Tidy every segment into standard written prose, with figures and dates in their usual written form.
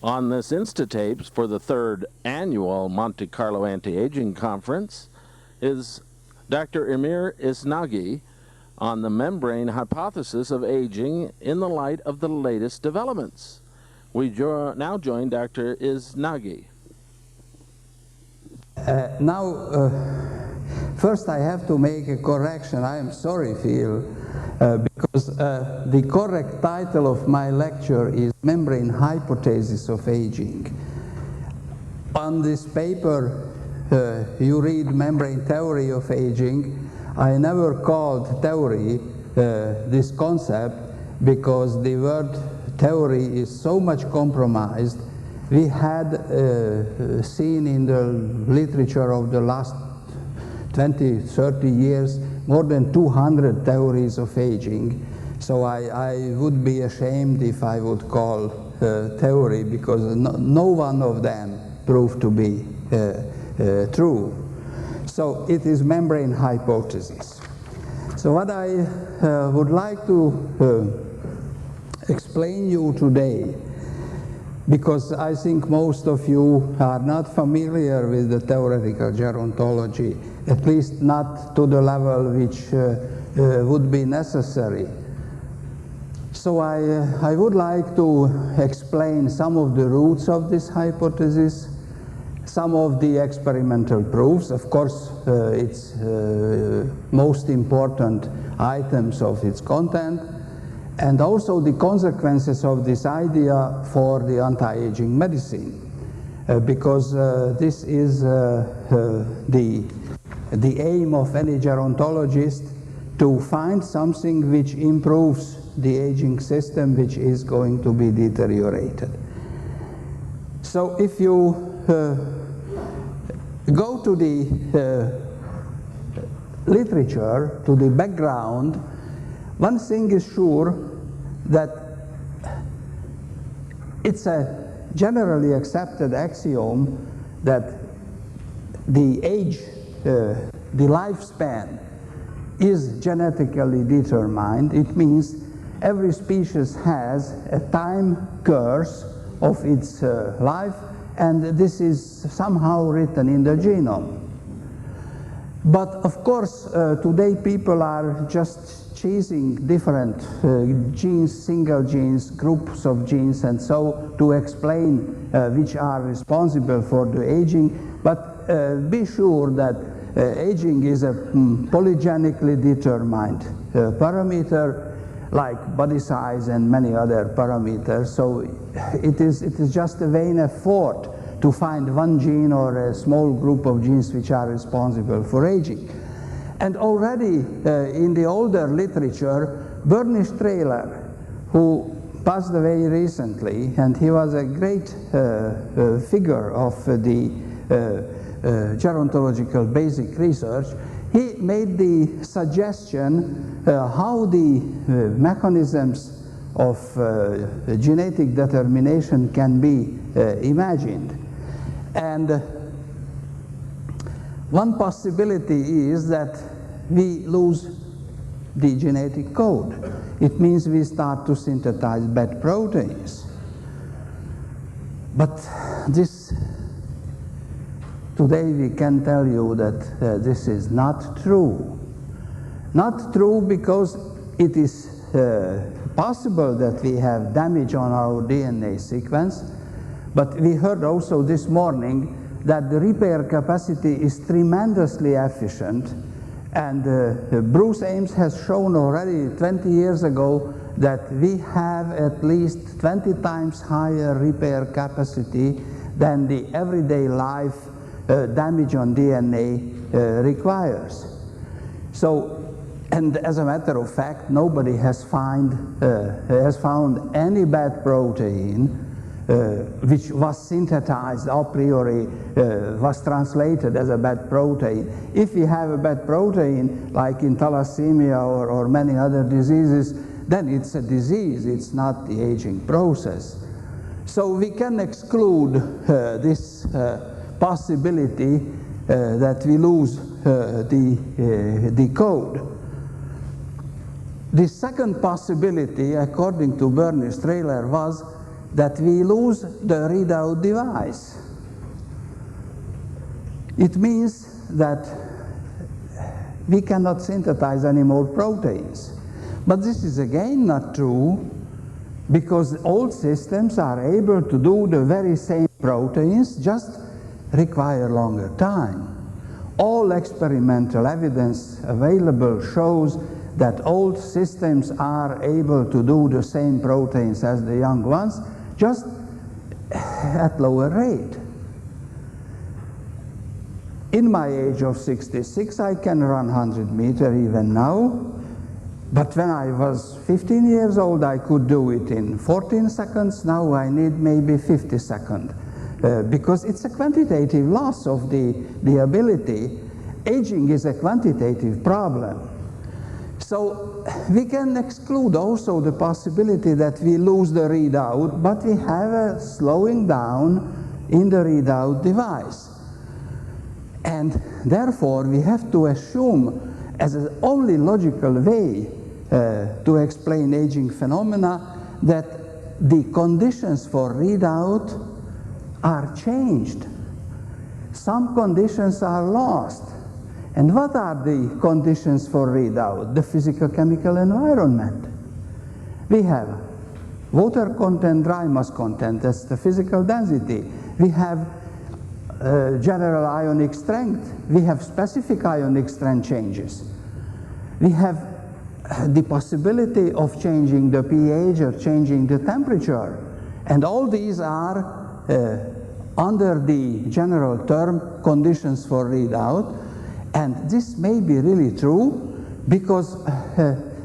On this Instatapes for the 3rd annual Monte Carlo Anti-Aging Conference is Dr. Imre Zs Nagy on the membrane hypothesis of aging in the light of the latest developments. We now join Dr. Zs Nagy. First I have to make a correction. I am sorry, Phil, because the correct title of my lecture is Membrane Hypothesis of Aging. On this paper, you read Membrane Theory of Aging. I never called theory this concept because the word theory is so much compromised. We had seen in the literature of the last 20, 30 years more than 200 theories of aging. So I would be ashamed if I would call theory, because no one of them proved to be true. So it is membrane hypothesis. So what I would like to explain you today, because I think most of you are not familiar with the theoretical gerontology, at least not to the level which would be necessary. So I would like to explain some of the roots of this hypothesis, some of the experimental proofs, of course its most important items of its content, and also the consequences of this idea for the anti-aging medicine, because this is the aim of any gerontologist, to find something which improves the aging system which is going to be deteriorated. So if you go to the literature, to the background, one thing is sure, that it's a generally accepted axiom that the age, the lifespan is genetically determined. It means every species has a time course of its life, and this is somehow written in the genome. But of course, today people are just choosing different genes, single genes, groups of genes, and so to explain which are responsible for the aging. But be sure that aging is a polygenically determined parameter, like body size and many other parameters. So it is just a vain effort to find one gene or a small group of genes which are responsible for aging. And already in the older literature, Bernie Strehler, who passed away recently, and he was a great figure of the gerontological basic research, he made the suggestion how the mechanisms of genetic determination can be imagined. And one possibility is that we lose the genetic code. It means we start to synthesize bad proteins. But this, today we can tell you that this is not true. Not true because it is possible that we have damage on our DNA sequence, but we heard also this morning that the repair capacity is tremendously efficient, and Bruce Ames has shown already 20 years ago that we have at least 20 times higher repair capacity than the everyday life damage on DNA requires. So, and as a matter of fact, nobody has found any bad protein which was synthesized a priori, was translated as a bad protein. If we have a bad protein, like in thalassemia or many other diseases, then it's a disease, it's not the aging process. So we can exclude this possibility that we lose the code. The second possibility, according to Bernie Strehler, was that we lose the readout device. It means that we cannot synthesize any more proteins. But this is again not true, because old systems are able to do the very same proteins, just require longer time. All experimental evidence available shows that old systems are able to do the same proteins as the young ones, just at lower rate. In my age of 66, I can run 100 meters even now, but when I was 15 years old, I could do it in 14 seconds. Now I need maybe 50 seconds, because it's a quantitative loss of the ability. Aging is a quantitative problem. So we can exclude also the possibility that we lose the readout, but we have a slowing down in the readout device. And therefore, we have to assume as the only logical way to explain aging phenomena that the conditions for readout are changed. Some conditions are lost. And what are the conditions for readout? The physical-chemical environment. We have water content, dry mass content, that's the physical density. We have general ionic strength. We have specific ionic strength changes. We have the possibility of changing the pH or changing the temperature. And all these are under the general term conditions for readout. And this may be really true, because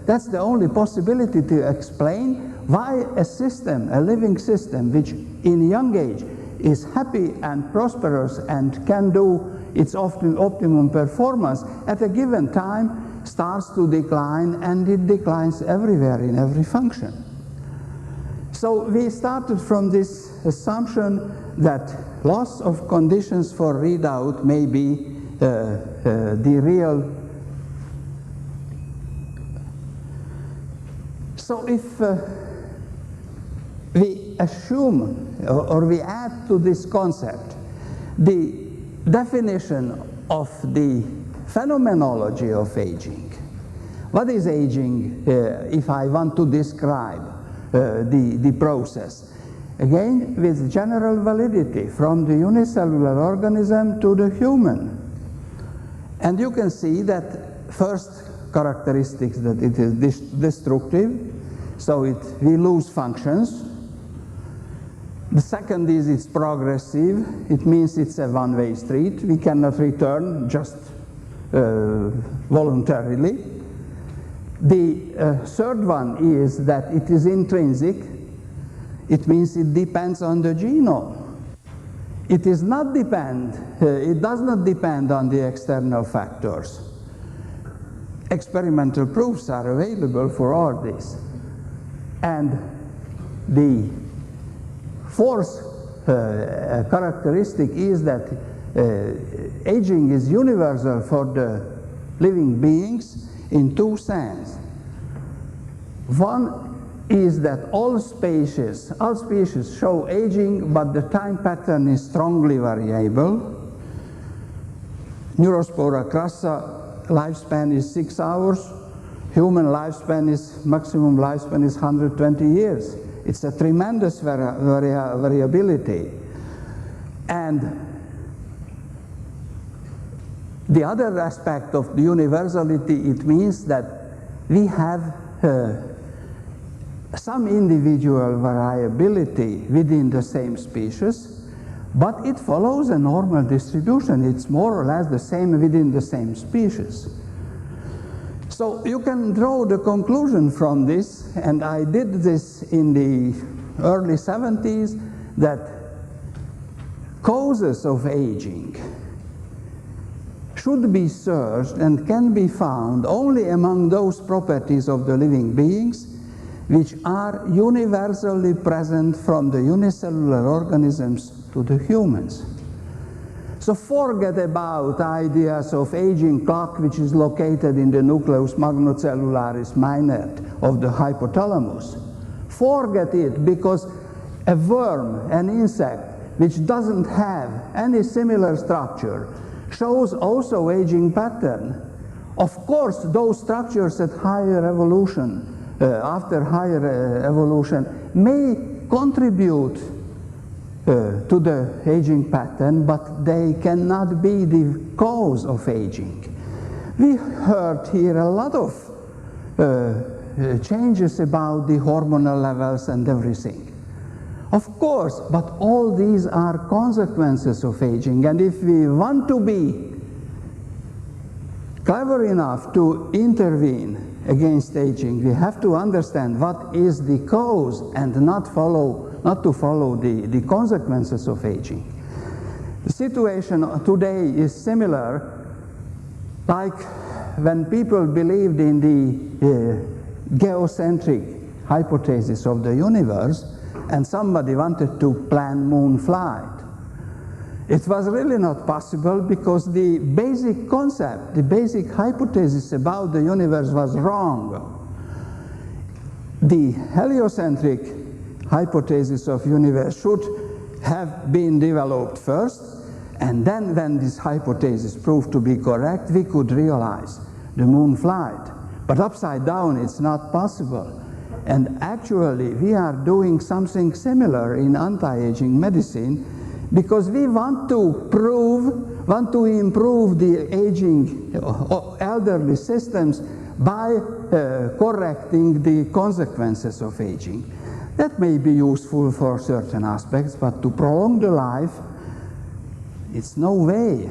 that's the only possibility to explain why a system, a living system, which in young age is happy and prosperous and can do its optimum performance, at a given time starts to decline, and it declines everywhere in every function. So we started from this assumption that loss of conditions for readout may be the real. So if we assume or we add to this concept the definition of the phenomenology of aging. What is aging if I want to describe the process? Again, with general validity from the unicellular organism to the human. And you can see that first characteristics, that it is destructive, so we lose functions. The second is it's progressive. It means it's a one-way street. We cannot return just voluntarily. The third one is that it is intrinsic. It means it depends on the genome. It does not depend on the external factors. Experimental proofs are available for all this. And the fourth characteristic is that aging is universal for the living beings in two senses. One is that all species show aging, but the time pattern is strongly variable. Neurospora crassa lifespan is 6 hours. Human maximum lifespan is 120 years. It's a tremendous variability. And the other aspect of the universality, it means that we have some individual variability within the same species, but it follows a normal distribution. It's more or less the same within the same species. So you can draw the conclusion from this, and I did this in the early 70s, that causes of aging should be searched and can be found only among those properties of the living beings which are universally present from the unicellular organisms to the humans. So forget about ideas of aging clock, which is located in the nucleus magnocellularis minor of the hypothalamus. Forget it, because A worm, an insect, which doesn't have any similar structure, shows also aging pattern. Of course, those structures at higher evolution, after higher evolution, may contribute to the aging pattern, but they cannot be the cause of aging. We heard here a lot of changes about the hormonal levels and everything. Of course, but all these are consequences of aging, and if we want to be clever enough to intervene against aging, we have to understand what is the cause and not to follow the consequences of aging. The situation today is similar, like when people believed in the geocentric hypothesis of the universe, and somebody wanted to plan moon flight. It was really not possible because the basic concept, the basic hypothesis about the universe was wrong. The heliocentric hypothesis of universe should have been developed first, and then when this hypothesis proved to be correct, we could realize the moon flight. But upside down, it's not possible. And actually, we are doing something similar in anti-aging medicine, because we want to improve the aging elderly systems by correcting the consequences of aging. That may be useful for certain aspects, but to prolong the life, it's no way.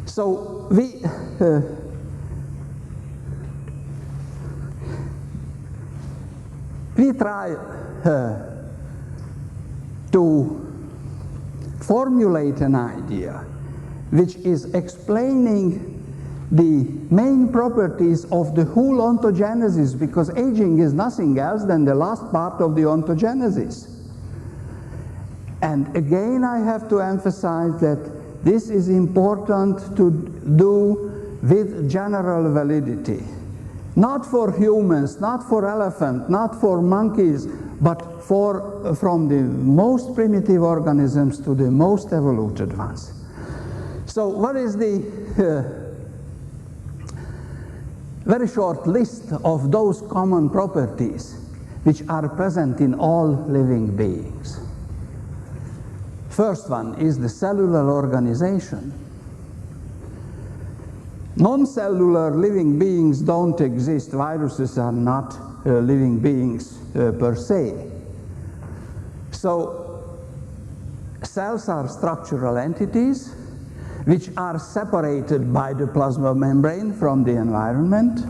So we try to formulate an idea which is explaining the main properties of the whole ontogenesis, because aging is nothing else than the last part of the ontogenesis. And again, I have to emphasize that this is important to do with general validity. Not for humans, not for elephants, not for monkeys, but from the most primitive organisms to the most evolved ones. So what is the very short list of those common properties which are present in all living beings? First one is the cellular organization. Non-cellular living beings don't exist. Viruses are not living beings per se. So cells are structural entities which are separated by the plasma membrane from the environment.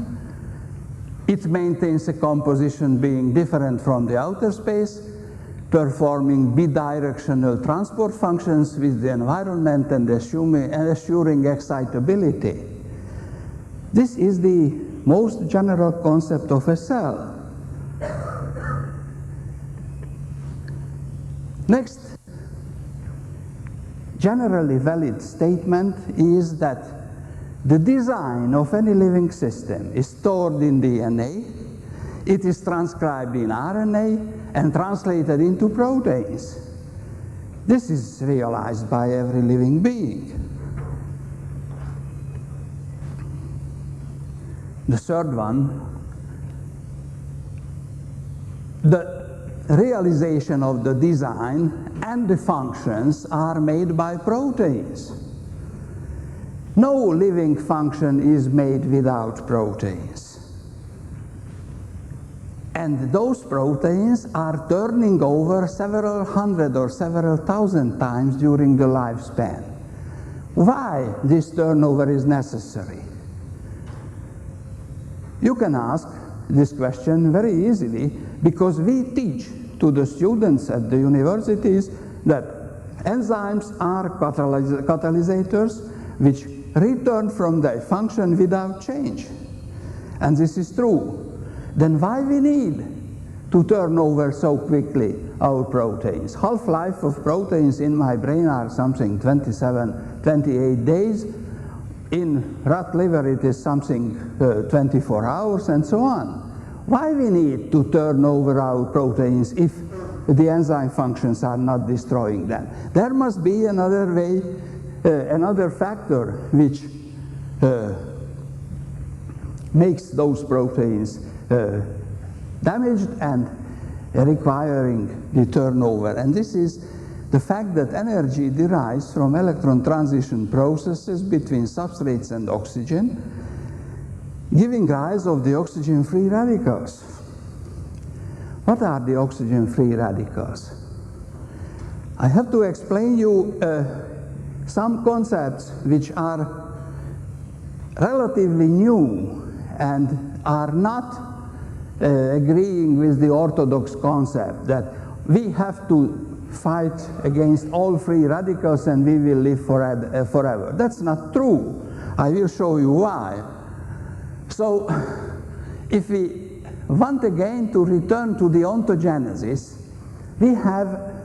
It maintains a composition being different from the outer space, performing bidirectional transport functions with the environment and assuring excitability. This is the most general concept of a cell. Next, generally valid statement is that the design of any living system is stored in DNA, it is transcribed in RNA, and translated into proteins. This is realized by every living being. The third one, the realization of the design and the functions are made by proteins. No living function is made without proteins. And those proteins are turning over several hundred or several thousand times during the lifespan. Why this turnover is necessary? You can ask this question very easily, because we teach to the students at the universities that enzymes are catalyzers which return from their function without change. And this is true. Then why we need to turn over so quickly our proteins? Half-life of proteins in my brain are something 27, 28 days. In rat liver it is something 24 hours and so on. Why we need to turn over our proteins if the enzyme functions are not destroying them. There must be another way, another factor which makes those proteins damaged and requiring the turnover. And this is the fact that energy derives from electron transition processes between substrates and oxygen, giving rise of the oxygen-free radicals. What are the oxygen-free radicals? I have to explain you some concepts which are relatively new and are not agreeing with the orthodox concept that we have to fight against all free radicals and we will live forever. That's not true. I will show you why. So, if we want again to return to the ontogenesis, we have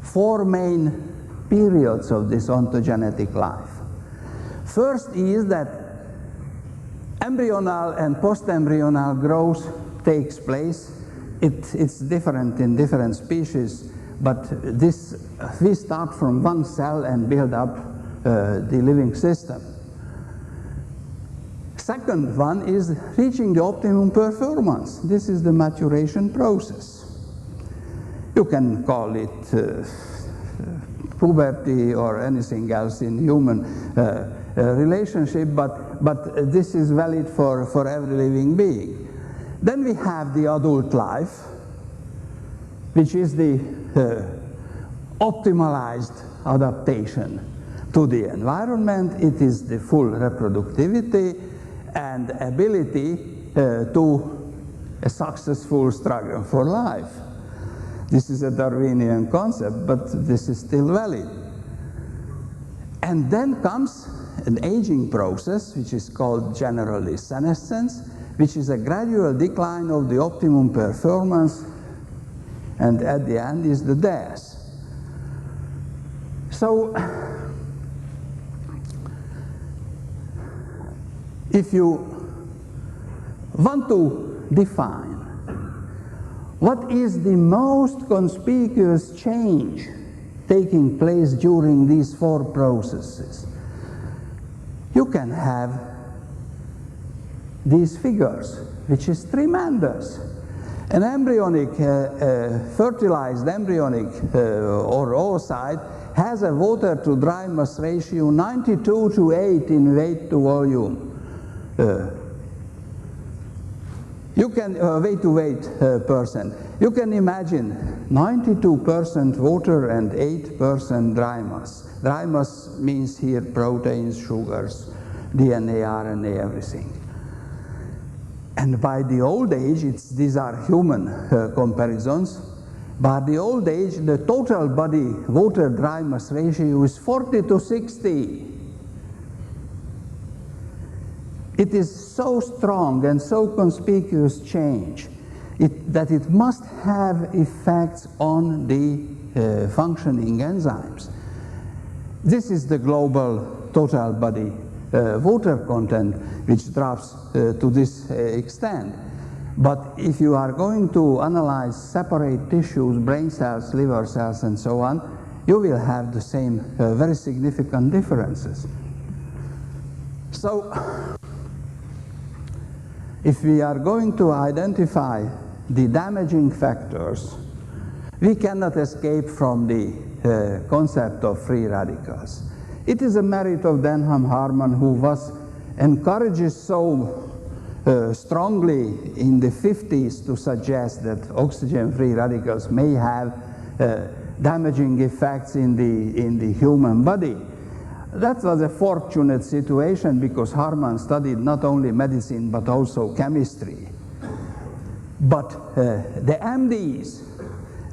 four main periods of this ontogenetic life. First is that embryonal and post-embryonal growth takes place. It's different in different species, but we start from one cell and build up the living system. Second one is reaching the optimum performance. This is the maturation process. You can call it puberty or anything else in human relationship, but this is valid for every living being. Then we have the adult life, which is the optimalized adaptation to the environment. It is the full reproductivity and ability to a successful struggle for life. This is a Darwinian concept, but this is still valid. And then comes an aging process, which is called generalized senescence, which is a gradual decline of the optimum performance, and at the end is the death. So, if you want to define what is the most conspicuous change taking place during these four processes, you can have these figures, which is tremendous. An embryonic, fertilized embryonic or oocyte has a water to dry mass ratio 92:8 in weight to volume. You can weight to weight percent. You can imagine 92% water and 8% dry mass. Dry mass means here proteins, sugars, DNA, RNA, everything. And by the old age, these are human comparisons. By the old age, the total body water dry mass ratio is 40:60. It is so strong and so conspicuous change that it must have effects on the functioning enzymes. This is the global total body water content, which drops to this extent. But if you are going to analyze separate tissues, brain cells, liver cells, and so on, you will have the same very significant differences. So, if we are going to identify the damaging factors, we cannot escape from the concept of free radicals. It is a merit of Denham Harman, who was encouraged so strongly in the 50s to suggest that oxygen-free radicals may have damaging effects in the human body. That was a fortunate situation because Harman studied not only medicine but also chemistry. But the MDs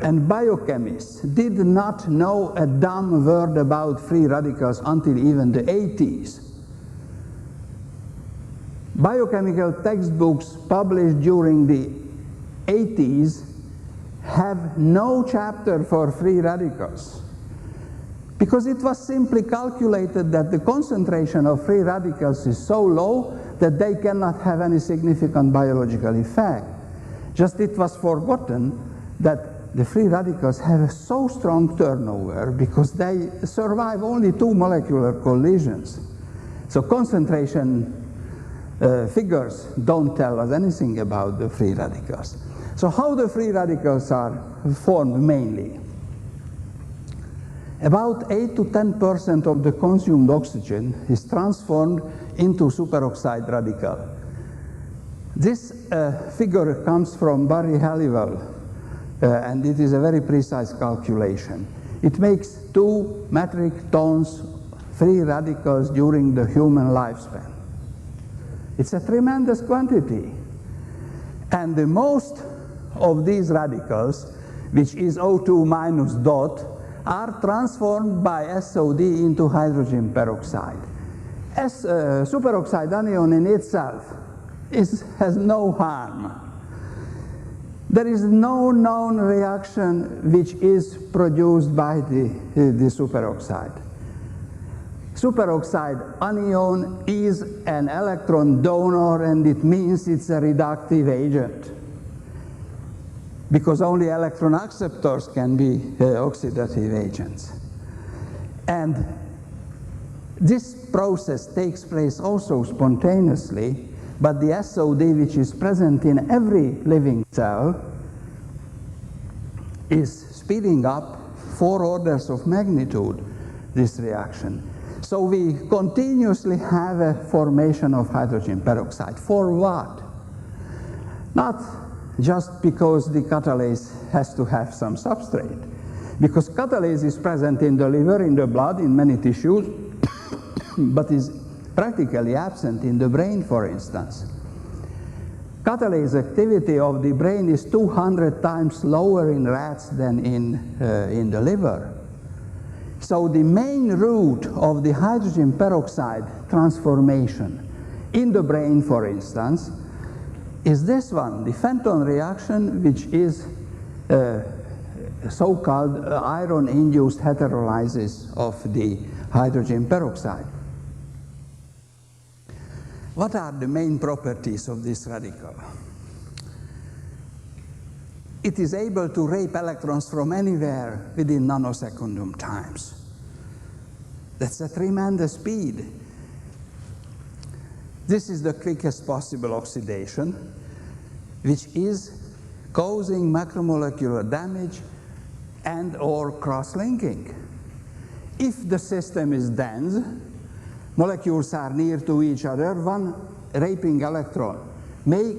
and biochemists did not know a damn word about free radicals until even the 80s. Biochemical textbooks published during the 80s have no chapter for free radicals, because it was simply calculated that the concentration of free radicals is so low that they cannot have any significant biological effect. Just it was forgotten that the free radicals have a so strong turnover because they survive only 2 molecular collisions. So concentration figures don't tell us anything about the free radicals. So how the free radicals are formed mainly? About 8 to 10% of the consumed oxygen is transformed into superoxide radical. This figure comes from Barry Halliwell, and it is a very precise calculation. It makes 2 metric tons free radicals during the human lifespan. It's a tremendous quantity. And the most of these radicals, which is O2 minus dot, are transformed by SOD into hydrogen peroxide. Superoxide anion in itself has no harm. There is no known reaction which is produced by the superoxide. Superoxide anion is an electron donor, and it means it's a reductive agent, because only electron acceptors can be oxidative agents. And this process takes place also spontaneously, but the SOD, which is present in every living cell, is speeding up 4 orders of magnitude this reaction. So we continuously have a formation of hydrogen peroxide. For what? Not just because the catalase has to have some substrate, because catalase is present in the liver, in the blood, in many tissues, but is practically absent in the brain, for instance. Catalase activity of the brain is 200 times lower in rats than in the liver. So the main route of the hydrogen peroxide transformation in the brain, for instance, is this one, the Fenton reaction, which is so-called iron-induced heterolysis of the hydrogen peroxide. What are the main properties of this radical? It is able to rape electrons from anywhere within nanosecondum times. That's a tremendous speed. This is the quickest possible oxidation, which is causing macromolecular damage and or cross-linking. If the system is dense, molecules are near to each other, one raping electron may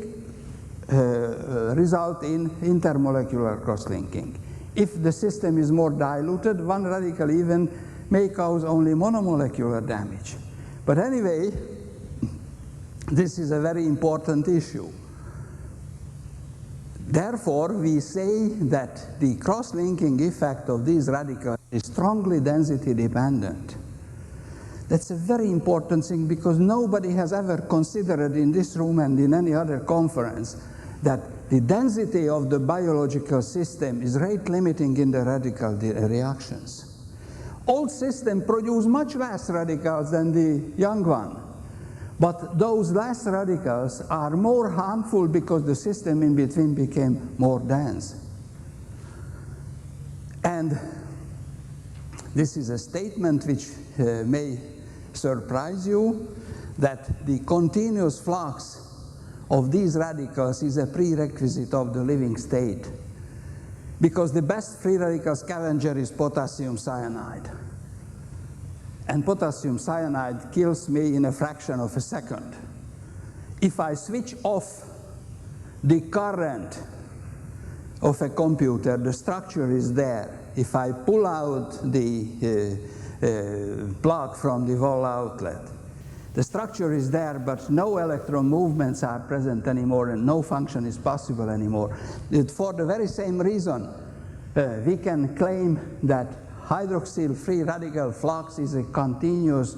result in intermolecular cross-linking. If the system is more diluted, one radical even may cause only monomolecular damage. But anyway, this is a very important issue. Therefore, we say that the cross-linking effect of these radicals is strongly density dependent. That's a very important thing, because nobody has ever considered in this room and in any other conference that the density of the biological system is rate limiting in the radical reactions. Old systems produce much less radicals than the young one, but those less radicals are more harmful because the system in between became more dense. And this is a statement which may surprise you, that the continuous flux of these radicals is a prerequisite of the living state, because the best free radical scavenger is potassium cyanide. And potassium cyanide kills me in a fraction of a second. If I switch off the current of a computer, the structure is there. If I pull out the plug from the wall outlet, the structure is there, but no electron movements are present anymore, and no function is possible anymore. For the very same reason, we can claim that hydroxyl free radical flux is a continuous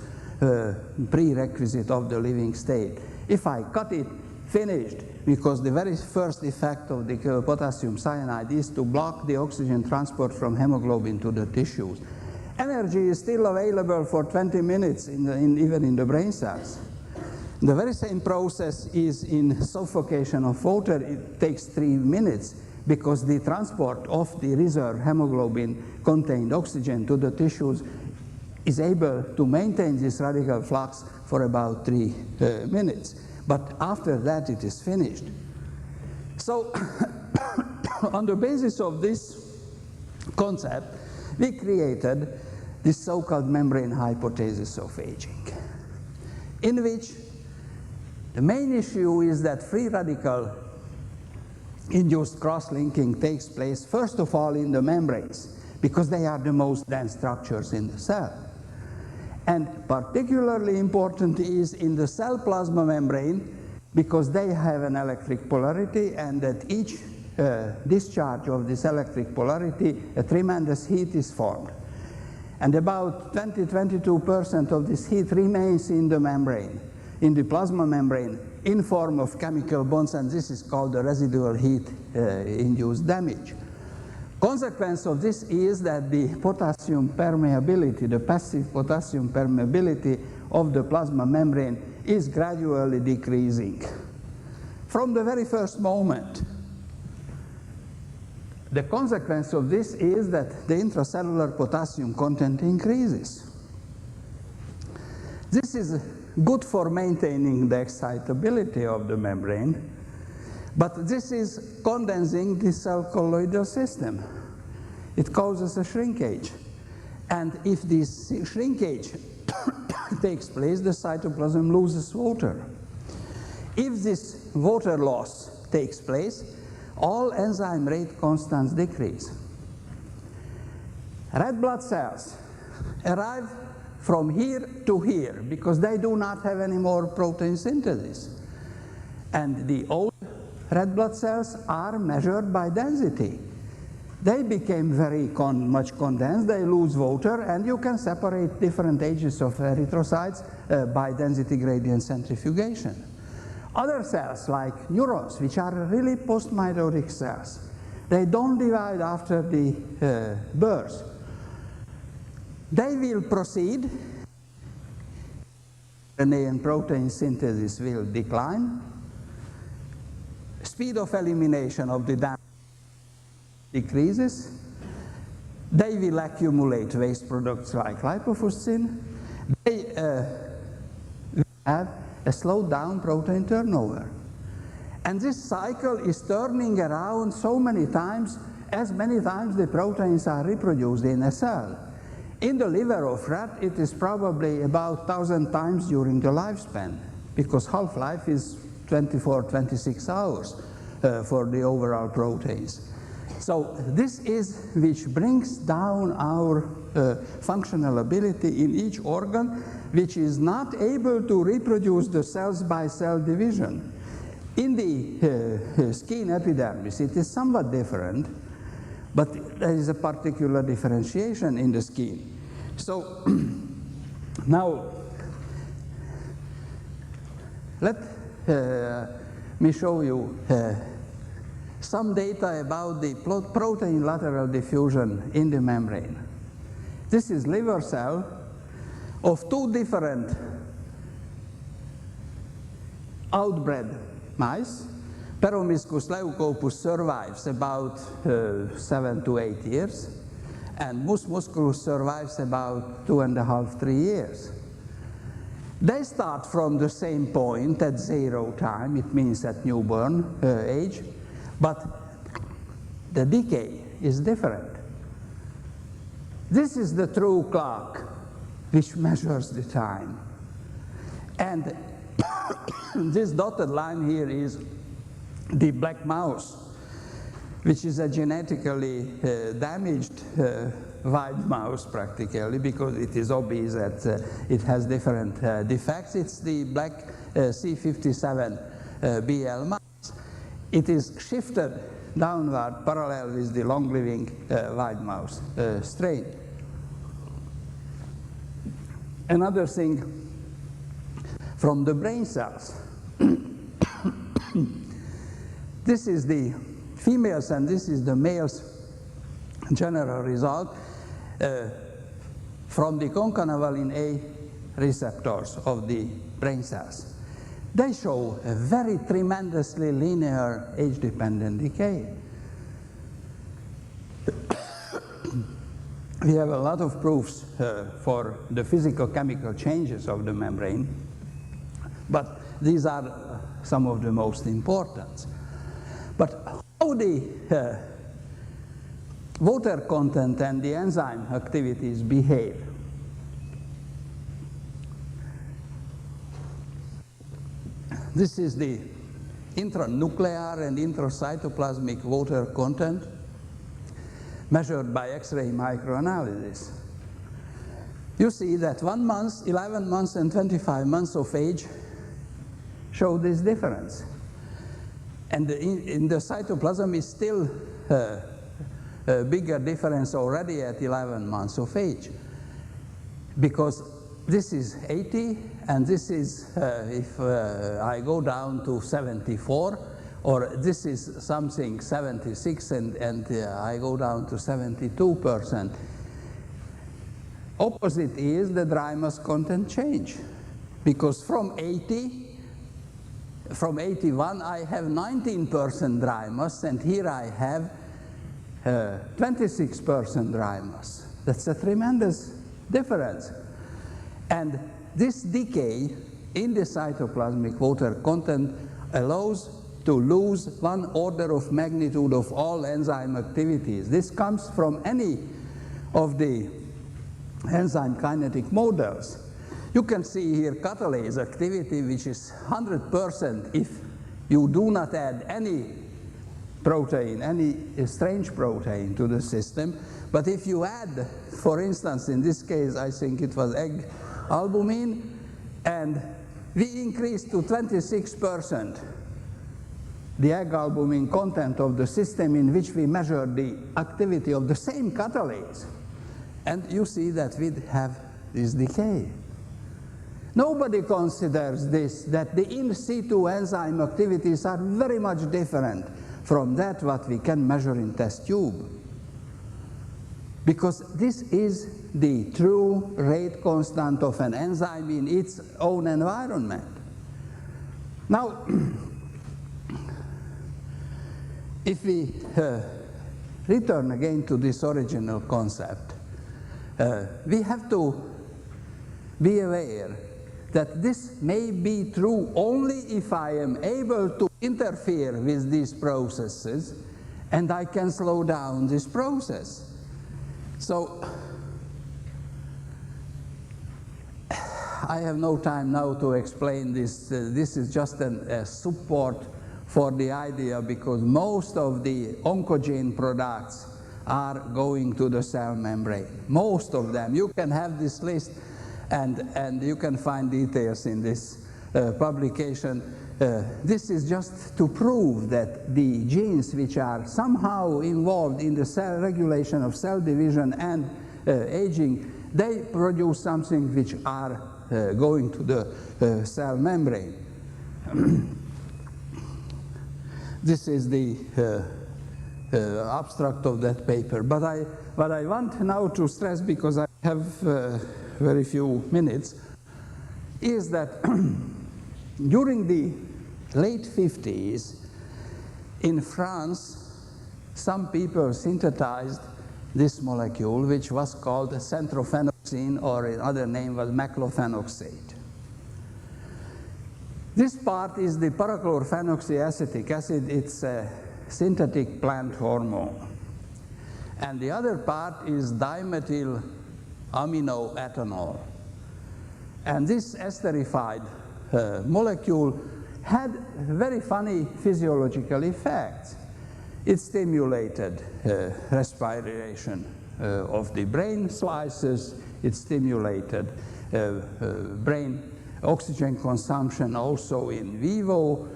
prerequisite of the living state. If I cut it, finished, because the very first effect of the potassium cyanide is to block the oxygen transport from hemoglobin to the tissues. Energy is still available for 20 minutes, even in the brain cells. The very same process is in suffocation of water. It takes 3 minutes. because the transport of the reserve hemoglobin-contained oxygen to the tissues is able to maintain this radical flux for about 3 minutes. But after that, it is finished. So on the basis of this concept, we created this so-called membrane hypothesis of aging, in which the main issue is that free radical induced cross-linking takes place, first of all, in the membranes, because they are the most dense structures in the cell. And particularly important is in the cell plasma membrane, because they have an electric polarity, and at each discharge of this electric polarity, a tremendous heat is formed. And about 20–22% of this heat remains in the membrane, in the plasma membrane, in form of chemical bonds, and this is called the residual heat-induced damage. Consequence of this is that the potassium permeability, the passive potassium permeability of the plasma membrane is gradually decreasing. From the very first moment, the consequence of this is that the intracellular potassium content increases. This is good for maintaining the excitability of the membrane, but this is condensing the cell colloidal system. It causes a shrinkage. And if this shrinkage takes place, the cytoplasm loses water. If this water loss takes place, all enzyme rate constants decrease. Red blood cells arrive from here to here because they do not have any more protein synthesis. And the old red blood cells are measured by density. They became very much condensed, they lose water, and you can separate different ages of erythrocytes by density gradient centrifugation. Other cells, like neurons, which are really post-mitotic cells, they don't divide after the birth. They will proceed, RNA and protein synthesis will decline, speed of elimination of the damage decreases, they will accumulate waste products like lipofuscin, they will have a slowed down protein turnover. And this cycle is turning around so many times, as many times the proteins are reproduced in a cell. In the liver of rat, it is probably about 1,000 times during the lifespan, because half-life is 24–26 hours for the overall proteins. So this is which brings down our functional ability in each organ, which is not able to reproduce the cells by cell division. In the skin epidermis, it is somewhat different, but there is a particular differentiation in the skin. So now, let me show you some data about the protein lateral diffusion in the membrane. This is liver cell of 2 different outbred mice. Peromyscus leucopus survives about 7 to 8 years, and mus musculus survives about 2.5–3 years. They start from the same point at 0 time, it means at newborn age, but the decay is different. This is the true clock which measures the time. And this dotted line here is the black mouse, which is a genetically damaged wild mouse practically, because it is obvious that it has different defects. It's the black C57BL mouse. It is shifted downward parallel with the long-living wild mouse strain. Another thing from the brain cells. This is the females and this is the males' general result from the concanavalin A receptors of the brain cells. They show a very tremendously linear age-dependent decay. we have a lot of proofs for the physical-chemical changes of the membrane, but these are some of the most important. But how the water content and the enzyme activities behave? This is the intranuclear and intracytoplasmic water content measured by X-ray microanalysis. You see that 1 month, 11 months, and 25 months of age show this difference. And in the cytoplasm is still a bigger difference already at 11 months of age, because this is 80, and this is, if I go down to 74, or this is something 76, and I go down to 72%. Opposite is the dry mass content change, because from 81 I have 19% dry mass, and here I have 26% dry mass. That's a tremendous difference. And this decay in the cytoplasmic water content allows to lose 1 order of magnitude of all enzyme activities. This comes from any of the enzyme kinetic models. You can see here catalase activity, which is 100% if you do not add any protein, any strange protein to the system. But if you add, for instance, in this case, I think it was egg albumin, and we increase to 26% the egg albumin content of the system in which we measure the activity of the same catalase. And you see that we have this decay. Nobody considers this, that the in situ enzyme activities are very much different from that what we can measure in test tube. Because this is the true rate constant of an enzyme in its own environment. Now, if we return again to this original concept, we have to be aware that this may be true only if I am able to interfere with these processes and I can slow down this process. So, I have no time now to explain this. This is just a support for the idea, because most of the oncogene products are going to the cell membrane. Most of them. You can have this list, and you can find details in this publication. This is just to prove that the genes which are somehow involved in the cell regulation of cell division and aging, they produce something which are going to the cell membrane. This is the abstract of that paper. But what I want now to stress, because I have very few minutes, is that during the late 50s, in France, some people synthesized this molecule, which was called centrophenoxine, or another name was meclofenoxate. This part is the parachlorphenoxyacetic acid. It's a synthetic plant hormone. And the other part is dimethyl aminoethanol. And this esterified molecule had very funny physiological effects. It stimulated respiration of the brain slices. It stimulated brain oxygen consumption also in vivo.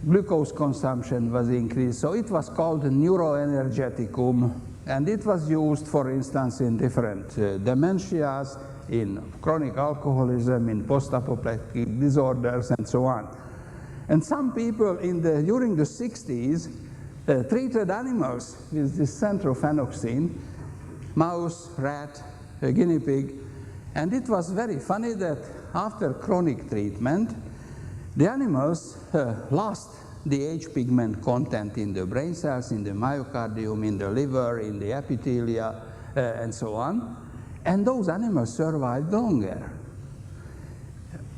Glucose consumption was increased. So it was called neuroenergeticum. And it was used, for instance, in different dementias, in chronic alcoholism, in post-apoplectic disorders, and so on. And some people during the 60s treated animals with this centrophenoxine, mouse, rat, guinea pig, and it was very funny that after chronic treatment, the animals lost the H pigment content in the brain cells, in the myocardium, in the liver, in the epithelia, and so on. And those animals survived longer.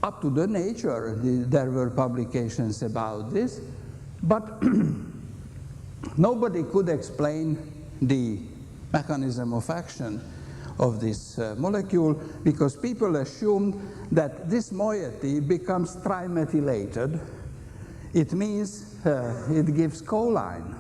Up to the nature, there were publications about this, but nobody could explain the mechanism of action of this molecule, because people assumed that this moiety becomes trimethylated. It means it gives choline.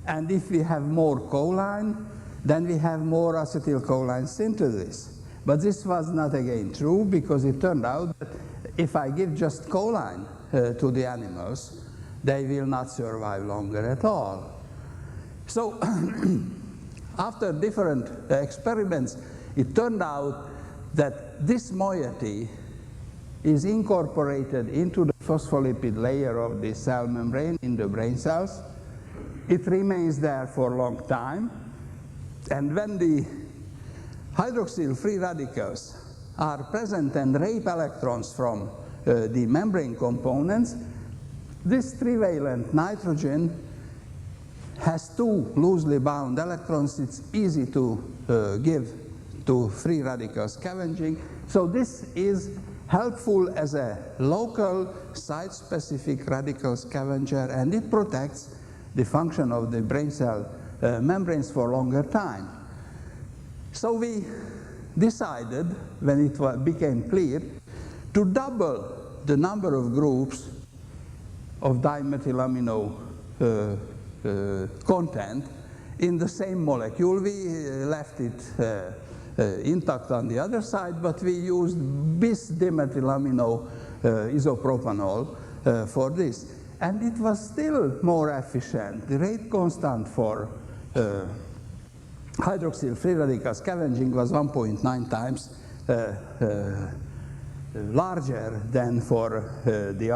And if we have more choline, then we have more acetylcholine synthesis. But this was not again true, because it turned out that if I give just choline to the animals, they will not survive longer at all. So after different experiments, it turned out that this moiety is incorporated into the phospholipid layer of the cell membrane in the brain cells. It remains there for a long time, and when the hydroxyl free radicals are present and rape electrons from the membrane components, this trivalent nitrogen has two loosely bound electrons. It's easy to give to free radical scavenging. So this is helpful as a local site-specific radical scavenger, and it protects the function of the brain cell membranes for a longer time. So we decided, when it became clear, to double the number of groups of dimethylamino content in the same molecule. We left it intact on the other side, but we used bis-dimethylamino isopropanol for this. And it was still more efficient. The rate constant for hydroxyl free radical scavenging was 1.9 times larger than for the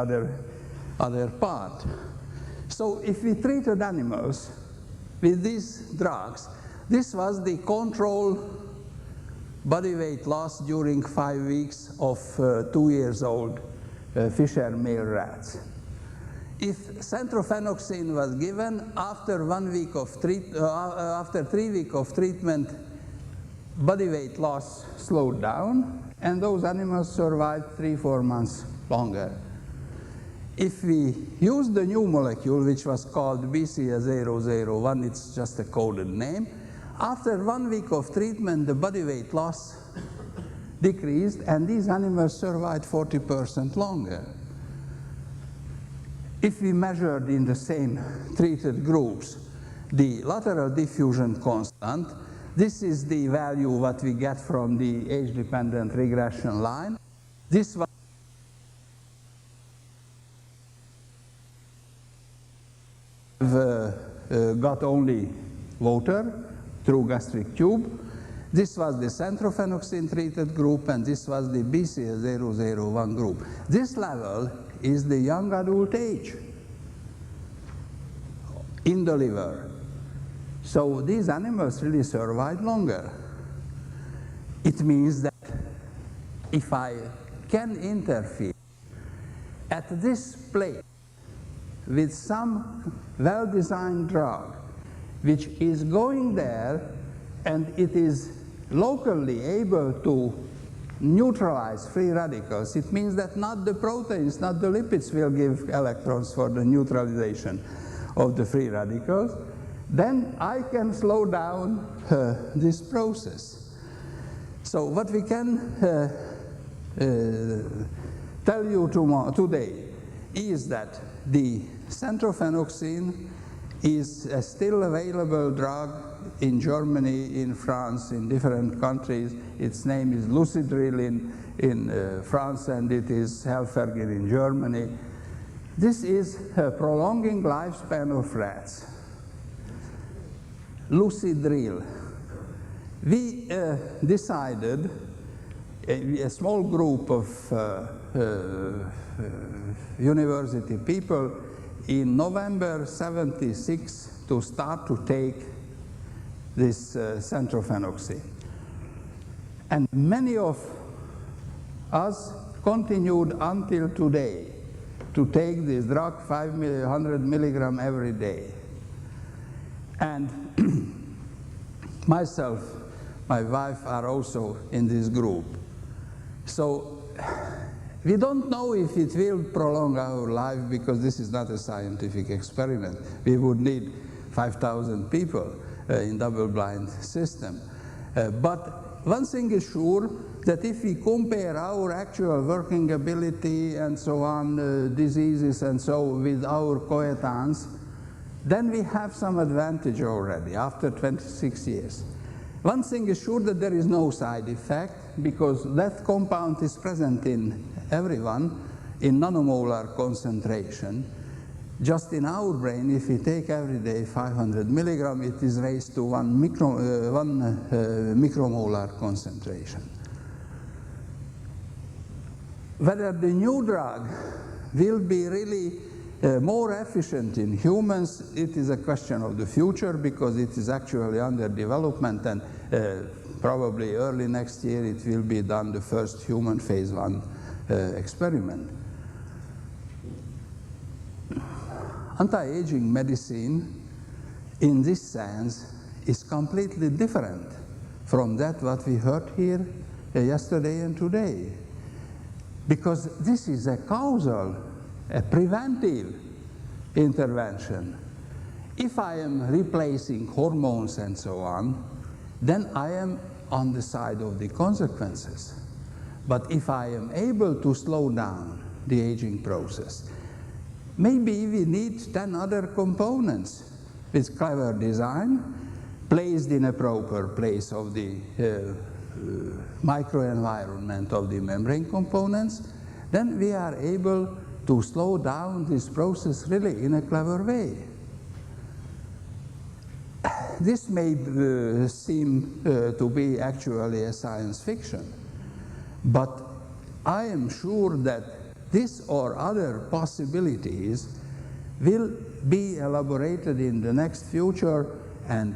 other part. So if we treated animals with these drugs, this was the control body weight loss during 5 weeks of 2-year-old Fisher male rats. If centrophenoxine was given after 1 week of after 3 weeks of treatment, body weight loss slowed down, and those animals survived 3-4 months longer. If we use the new molecule, which was called BCA001, it's just a coded name, after 1 week of treatment, the body weight loss decreased, and these animals survived 40% longer. If we measured in the same treated groups the lateral diffusion constant, this is the value what we get from the age-dependent regression line. This was got only water through gastric tube. This was the centrophenoxine treated group, and this was the BCA001 group. This level is the young adult age in the liver. So these animals really survive longer. It means that if I can interfere at this place with some well-designed drug which is going there and it is locally able to neutralize free radicals, it means that not the proteins, not the lipids will give electrons for the neutralization of the free radicals, then I can slow down this process. So what we can tell you today is that the centrophenoxine is a still available drug in Germany, in France, in different countries. Its name is Lucidril in France, and it is Helfergin in Germany. This is prolonging lifespan of rats. Lucidril. We decided, a small group of university people in November '76 to start to take this centrophenoxine. And many of us continued until today to take this drug 500 milligram every day. And myself, my wife are also in this group. So we don't know if it will prolong our life because this is not a scientific experiment. We would need 5,000 people in double-blind system. But one thing is sure, that if we compare our actual working ability and so on, diseases and so with our coetans, then we have some advantage already after 26 years. One thing is sure, that there is no side effect because that compound is present in everyone in nanomolar concentration. Just in our brain, if we take every day 500 milligram, it is raised to 1 micromolar concentration. Whether the new drug will be really more efficient in humans, it is a question of the future because it is actually under development, and probably early next year it will be done, the first human phase 1 experiment. Anti-aging medicine, in this sense, is completely different from that what we heard here yesterday and today. Because this is a causal, a preventive intervention. If I am replacing hormones and so on, then I am on the side of the consequences. But if I am able to slow down the aging process, maybe we need 10 other components with clever design, placed in a proper place of the microenvironment of the membrane components, then we are able to slow down this process really in a clever way. This may seem to be actually a science fiction, but I am sure that this or other possibilities will be elaborated in the next future, and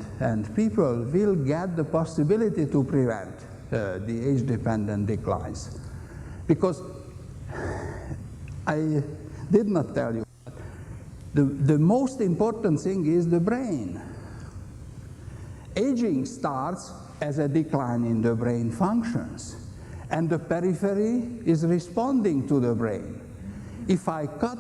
people will get the possibility to prevent the age-dependent declines. Because I did not tell you, the most important thing is the brain. Aging starts as a decline in the brain functions, and the periphery is responding to the brain. If I cut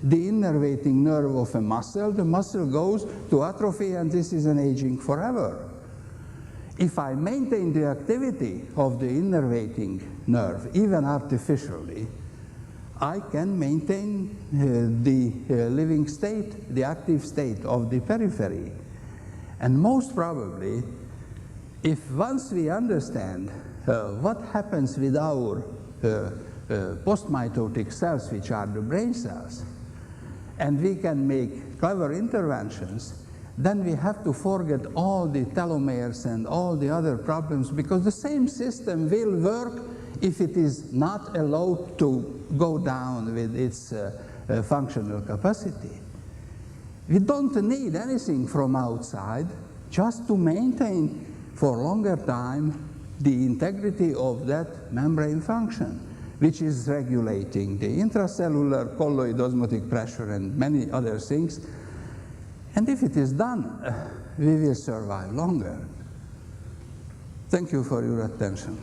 the innervating nerve of a muscle, the muscle goes to atrophy, and this is an aging forever. If I maintain the activity of the innervating nerve, even artificially, I can maintain the living state, the active state of the periphery. And most probably, if once we understand what happens with our postmitotic cells, which are the brain cells, and we can make clever interventions, then we have to forget all the telomeres and all the other problems, because the same system will work if it is not allowed to go down with its functional capacity. We don't need anything from outside, just to maintain for longer time the integrity of that membrane function, which is regulating the intracellular colloid osmotic pressure and many other things. And if it is done, we will survive longer. Thank you for your attention.